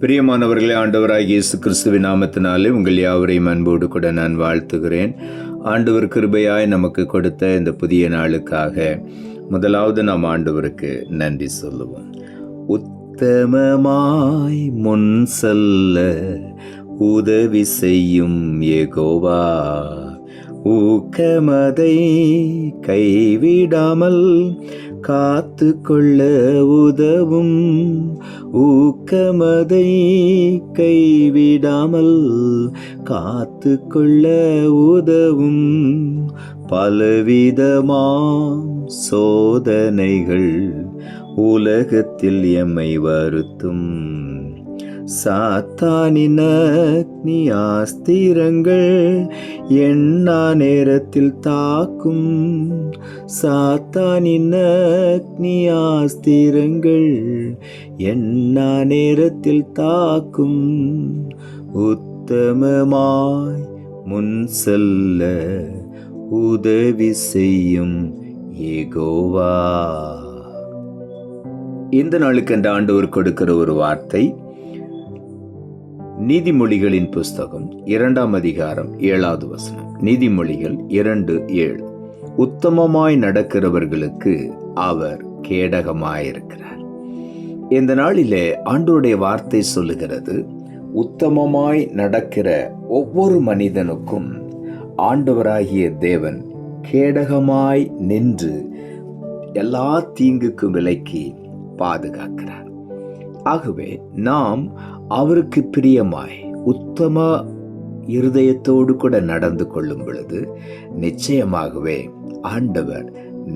பிரியமானவர்களே, ஆண்டவராகிய இயேசு கிறிஸ்துவின் நாமத்தினாலே உங்கள் யாவரையும் அன்போடு கூட நான் வாழ்த்துகிறேன். ஆண்டவர் கிருபையாய் நமக்கு கொடுத்த இந்த புதிய நாளுக்காக முதலாவது நாம் ஆண்டவருக்கு நன்றி சொல்லுவோம். உத்தமமாய் முன் செல்ல உதவி செய்யும் யெகோவா, ஊக்கமதை கைவிடாமல் காத்து கொள்ள உதவும், ஊக்கமதை கைவிடாமல் காத்து கொள்ள உதவும். பலவிதமாம் சோதனைகள் உலகத்தில் எம்மை வருத்தும், சாத்தானின் அக்னி ஆஸ்திரங்கள் எண்ணா நேரத்தில் தாக்கும், சாத்தானின் அக்னி ஆஸ்திரங்கள் எண்ணா நேரத்தில் தாக்கும். உத்தமமாய் முன் செல்ல உதவி செய்யும் யெகோவா. இந்த நாளுக்கு அந்த ஆண்டவர் கொடுக்கிற ஒரு வார்த்தை, நீதிமொழிகளின் புஸ்தகம் 2ஆம் அதிகாரம் 7வது வசனம். நீதிமொழிகள் 2:7. உத்தமமாய் நடக்கிறவர்களுக்கு அவர் கேடகமாயிருக்கிறார். இந்த நாளிலே ஆண்டவருடைய வார்த்தை சொல்லுகிறது, உத்தமமாய் நடக்கிற ஒவ்வொரு மனிதனுக்கும் ஆண்டவராகிய தேவன் கேடகமாய் நின்று எல்லா தீங்குக்கும் விலக்கி பாதுகாக்கிறார். ஆகவே நாம் அவருக்கு பிரியமாய் உத்தம இருதயத்தோடு கூட நடந்து கொள்ளும் பொழுது நிச்சயமாகவே ஆண்டவர்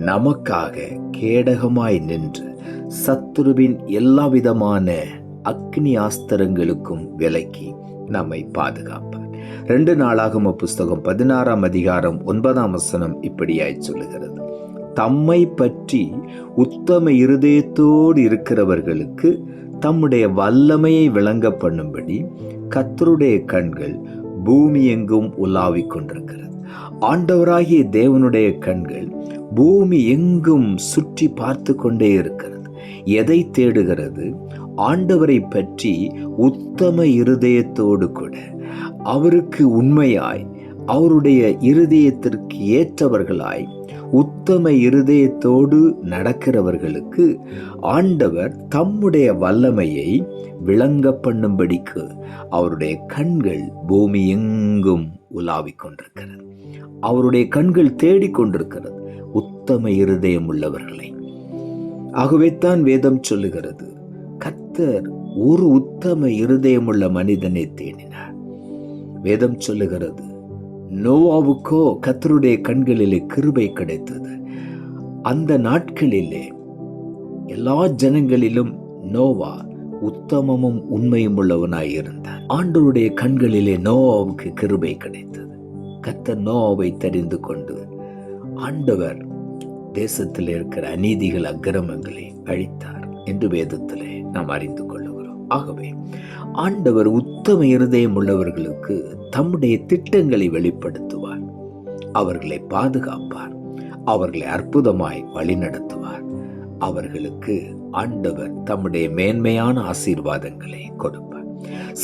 நமக்காக கேடகமாய் நின்று சத்துருவின் எல்லா விதமான அக்னி ஆஸ்திரங்களுக்கும் விலக்கி நம்மை பாதுகாப்பார். 2 நாளாகம புஸ்தகம் 16ஆம் அதிகாரம் 9ஆம் வசனம் இப்படியாய் சொல்லுகிறது, தம்மை பற்றி உத்தம இருதயத்தோடு இருக்கிறவர்களுக்கு தம்முடைய வல்லமையை விளங்க பண்ணும்படி கர்த்தருடைய கண்கள் பூமி எங்கும் உலாவிக் கொண்டிருக்கிறது. ஆண்டவராகிய தேவனுடைய கண்கள் பூமி எங்கும் சுற்றி பார்த்து கொண்டே இருக்கிறது. எதை தேடுகிறது? ஆண்டவரை பற்றி உத்தம இருதயத்தோடு கூட அவருக்கு உண்மையாய், அவருடைய இருதயத்திற்கு ஏற்றவர்களாய் உத்தம இருதயத்தோடு நடக்கிறவர்களுக்கு ஆண்டவர் தம்முடைய வல்லமையை விளங்க பண்ணும்படிக்கு அவருடைய கண்கள் பூமி எங்கும் உலாவிக் கொண்டிருக்கிறது. அவருடைய கண்கள் தேடிக்கொண்டிருக்கிறது உத்தம இருதயம் உள்ளவர்களை. ஆகவேத்தான் வேதம் சொல்லுகிறது, கர்த்தர் ஒரு உத்தம இருதயமுள்ள மனிதனை தேடினார். வேதம் சொல்லுகிறது, நோவாவுக்கோ கர்த்தருடைய கண்களிலே கிருபை கிடைத்தது. அந்த நாட்களிலே எல்லா ஜனங்களிலும் நோவா உத்தமமும் உண்மையும் உள்ளவனாய் இருந்தார். ஆண்டவருடைய கண்களிலே நோவாவுக்கு கிருபை கிடைத்தது. கர்த்தர் நோவாவை தெரிந்து கொண்டு ஆண்டவர் தேசத்தில் இருக்கிற அநீதிகள் அக்கிரமங்களை அழித்தார் என்று வேதத்திலே நாம் அறிந்து கொள்ளுகிறோம். ஆகவே ஆண்டவர் உத்தம இருதயம் உள்ளவர்களுக்கு தம்முடைய திட்டங்களை வெளிப்படுத்துவார், அவர்களை பாதுகாப்பார், அவர்களை அற்புதமாய் வழிநடத்துவார். அவர்களுக்கு ஆண்டவர் தம்முடைய மேன்மையான ஆசீர்வாதங்களை கொடுப்பார்.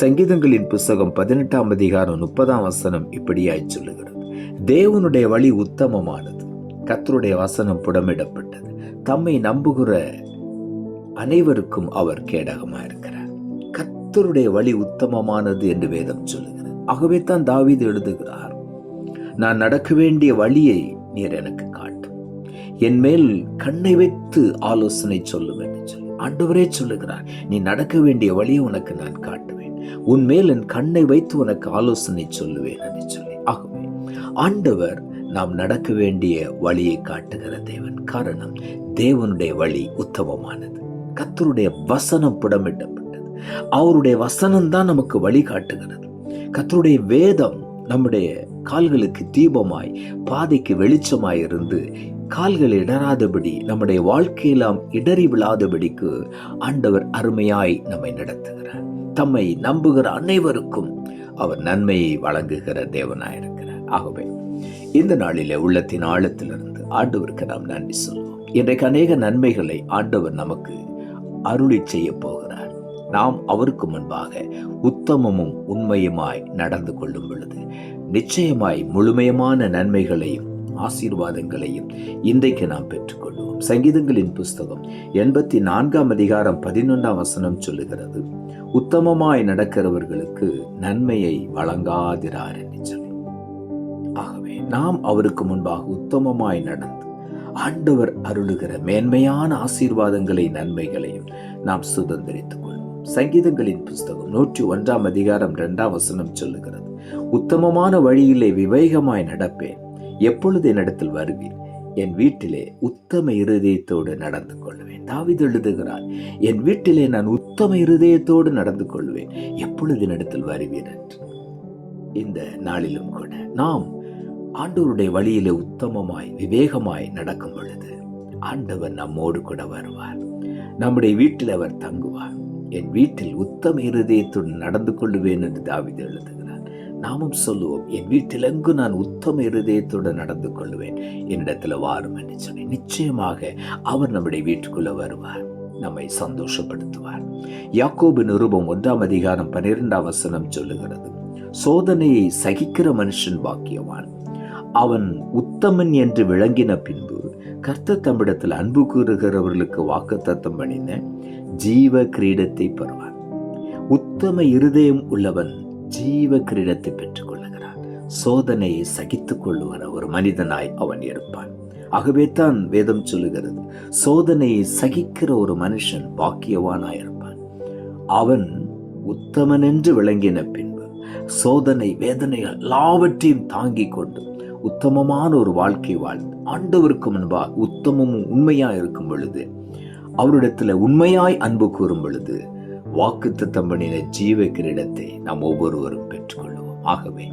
சங்கீதங்களின் புஸ்தகம் 18ஆம் அதிகாரம் 30ஆம் வசனம் இப்படியாய் சொல்லுகிறது, தேவனுடைய வழி உத்தமமானது, கர்த்தருடைய வசனம் புடமிடப்பட்டது, தம்மை நம்புகிற அனைவருக்கும் அவர் கேடகமாயிருக்கிறார். கர்த்தருடைய வழி உத்தமமானது என்று வேதம் சொல்லுகிறது. ஆகவே தான் தாவீது எழுதுகிறார், நான் நடக்க வேண்டிய வழியை நீர் எனக்கு காட்டும், என் மேல் கண்ணை வைத்து ஆலோசனை சொல்லும் என்று சொல்லி ஆண்டவரே சொல்லுகிறார், நீ நடக்க வேண்டிய வழியை உனக்கு நான் காட்டுவேன், உன் மேல் என் கண்ணை வைத்து உனக்கு ஆலோசனை சொல்லுவேன் என்று சொல்லி. ஆகவே ஆண்டவர் நாம் நடக்க வேண்டிய வழியை காட்டுகிற தேவன். காரணம், தேவனுடைய வழி உத்தமமானது, கர்த்தருடைய வசனம் புடமிடப்பட்டது, அவருடைய வசனம் தான் நமக்கு வழி காட்டுகிறது. கர்த்தருடைய வேதம் நம்முடைய கால்களுக்கு தீபமாய், பாதைக்கு வெளிச்சமாய் இருந்து கால்கள் இடராதபடி, நம்முடைய வாழ்க்கையெல்லாம் இடறி விழாதபடிக்கு ஆண்டவர் அருமையாய் நம்மை நடத்துகிறார். தம்மை நம்புகிற அனைவருக்கும் அவர் நன்மையை வழங்குகிற தேவனாயிருக்கிறார். ஆகவே இந்த நாளிலே உள்ளத்தின் ஆழத்திலிருந்து ஆண்டவருக்கு நாம் நன்றி சொல்வோம். இன்றைக்கு அநேக நன்மைகளை ஆண்டவர் நமக்கு அருளி செய்ய போகிறார். நாம் அவருக்கு முன்பாக உத்தமமும் உண்மையுமாய் நடந்து கொள்ளும் பொழுது நிச்சயமாய் முழுமையமான நன்மைகளையும் ஆசீர்வாதங்களையும் இன்றைக்கு நாம் பெற்றுக்கொள்வோம். சங்கீதங்களின் புஸ்தகம் 84:11 சொல்லுகிறது, உத்தமமாய் நடக்கிறவர்களுக்கு நன்மையை வழங்காதிரார் என்று சொல்லி. ஆகவே நாம் அவருக்கு முன்பாக உத்தமமாய் நடந்து ஆண்டவர் அருளுகிற மேன்மையான ஆசீர்வாதங்களை நன்மைகளையும் நாம் சுதந்திரித்துக் கொள்வோம். சங்கீதங்களின் புஸ்தகம் 101:2 சொல்லுகிறது, உத்தமமான வழியிலே விவேகமாய் நடப்பேன், எப்பொழுது என்னிடத்தில் வருவீர், என் வீட்டிலே உத்தம இருதயத்தோடு நடந்து கொள்வேன். தாவீது எழுதுகிறார், என் வீட்டிலே நான் உத்தம இருதயத்தோடு நடந்து கொள்வேன், எப்பொழுது என்னிடத்தில் வருவீர் என்று. இந்த நாளிலும் கூட நாம் ஆண்டவருடைய வழியிலே உத்தமமாய் விவேகமாய் நடக்கும் பொழுது ஆண்டவர் நம்மோடு கூட வருவார். நம்முடைய வீட்டில் அவர் தங்குவார். என் வீட்டில் உத்தம இருதயத்துடன் நடந்து கொள்ளுவேன் என்று தாவீது எழுதுகிறார். நாமும் சொல்லுவோம், என் வீட்டில் எங்கு நான் உத்தம இருதயத்துடன் நடந்து கொள்வேன், என்னிடத்துல வாரும் என்று சொல்லி. நிச்சயமாக அவர் நம்முடைய வீட்டுக்குள்ள வருவார், நம்மை சந்தோஷப்படுத்துவார். யாக்கோபு நிருபம் 1:12 சொல்லுகிறது, சோதனையை சகிக்கிற மனுஷன் பாக்கியவான், அவன் உத்தமன் என்று விளங்கின பின்பு கர்த்தர் தம்மிடத்தில் அன்பு கூறுகிறவர்களுக்கு வாக்குத்தத்தம் பண்ணின ஜீவ கிரீடத்தை பெறுவான். உத்தம இருதயம் உள்ளவன் ஜீவ கிரீடத்தை பெற்றுக் கொள்ளுகிறான். சோதனையை சகித்துக் கொள்ளுவன ஒரு மனிதனாய் அவன் இருப்பான். ஆகவே தான் வேதம் சொல்லுகிறது, சோதனையை சகிக்கிற ஒரு மனுஷன் பாக்கியவானாயிருப்பான். அவன் உத்தமன் என்று விளங்கின பின்பு சோதனை வேதனைகள் எல்லாவற்றையும் தாங்கிக் கொண்டு உத்தமமான ஒரு வாழ்க்கை வாழ்ந்து ஆண்டவருக்கு முன்பாக உத்தமமும் உண்மையாய் இருக்கும் பொழுது, அவரிடத்துல உண்மையாய் அன்பு கூறும் பொழுது வாக்குத்தத்தம் பண்ணின ஜீவ கிரீடத்தை நாம் ஒவ்வொருவரும் பெற்றுக்கொள்வோம். ஆகவே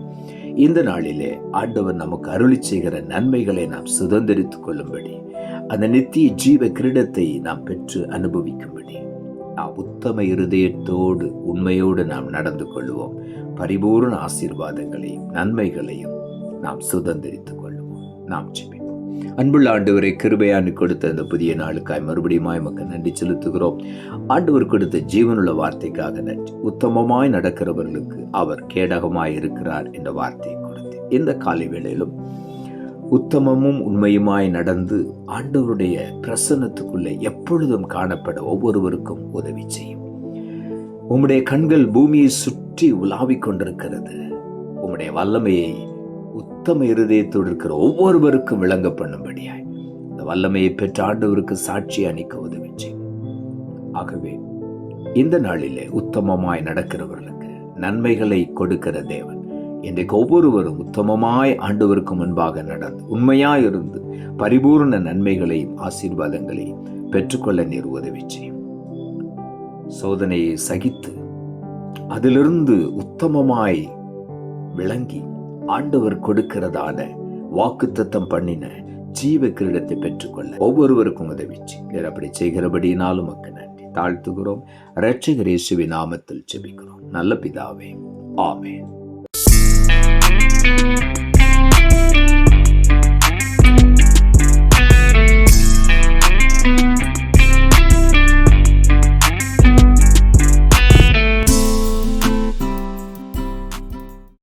இந்த நாளிலே ஆண்டவர் நமக்கு அருளி செய்கிற நன்மைகளை நாம் சுதந்திரித்துக் கொள்ளும்படி, அந்த நித்திய ஜீவ கிரீடத்தை நாம் பெற்று அனுபவிக்கும்படி நாம் உத்தம இருதயத்தோடு உண்மையோடு நாம் நடந்து கொள்வோம். பரிபூர்ண ஆசீர்வாதங்களையும் நன்மைகளையும் நாம் சுதந்திரித்துக் கொள்வோம். நாம் ஜெபிப்போம். அன்புள்ள ஆண்டவரை, கிருபையானி கொடுத்த இந்த புதிய நாளுக்காய் மறுபடியும் எமக்கு நன்றி செலுத்துகிறோம். ஆண்டவர் கொடுத்த ஜீவனுள்ள வார்த்தைக்காக நன்றி. உத்தமமாய் நடக்கிறவர்களுக்கு அவர் கேடகமாய் இருக்கிறார் என்ற வார்த்தையை கொடுத்து இந்த காலை வேளையிலும் உத்தமமும் உண்மையுமாய் நடந்து ஆண்டவருடைய பிரசன்னத்துக்குள்ளே எப்பொழுதும் காணப்பட ஒவ்வொருவருக்கும் உதவி செய்யும். உம்முடைய கண்கள் பூமியை சுற்றி உலாவிக் கொண்டிருக்கிறது. உம்முடைய வல்லமையை உத்தம இருதயத்தோடு இருக்கிற ஒவ்வொருவருக்கும் விளங்க பண்ணும்படியாய் இந்த வல்லமையை பெற்ற ஆண்டவருக்கு சாட்சி அணிக்க உதவி செய்யும். ஆகவே இந்த நாளிலே உத்தமமாய் நடக்கிறவர்களுக்கு நன்மைகளை கொடுக்கிற தேவன் இன்றைக்கு ஒவ்வொருவரும் உத்தமமாய் ஆண்டவருக்கு முன்பாக நடந்து உண்மையாய் இருந்து பரிபூர்ண நன்மைகளையும் ஆசீர்வாதங்களையும் பெற்றுக்கொள்ள நீர் உதவி செய்யும். சோதனையை சகித்து அதிலிருந்து உத்தமமாய் விளங்கி ஆண்டவர் கொடுக்கிறதான வாக்குத்தத்தம் பண்ணின ஜீவ கிரீடத்தை பெற்றுக்கொள்ள ஒவ்வொருவருக்கும் உதவி செய்யும். அப்படி செய்கிறபடினாலும் மக்கள் நன்றி தாழ்த்துகிறோம். இரட்சகர் இயேசுவின் நாமத்தில் ஜெபிக்கிறோம் நல்ல பிதாவே, ஆமென்.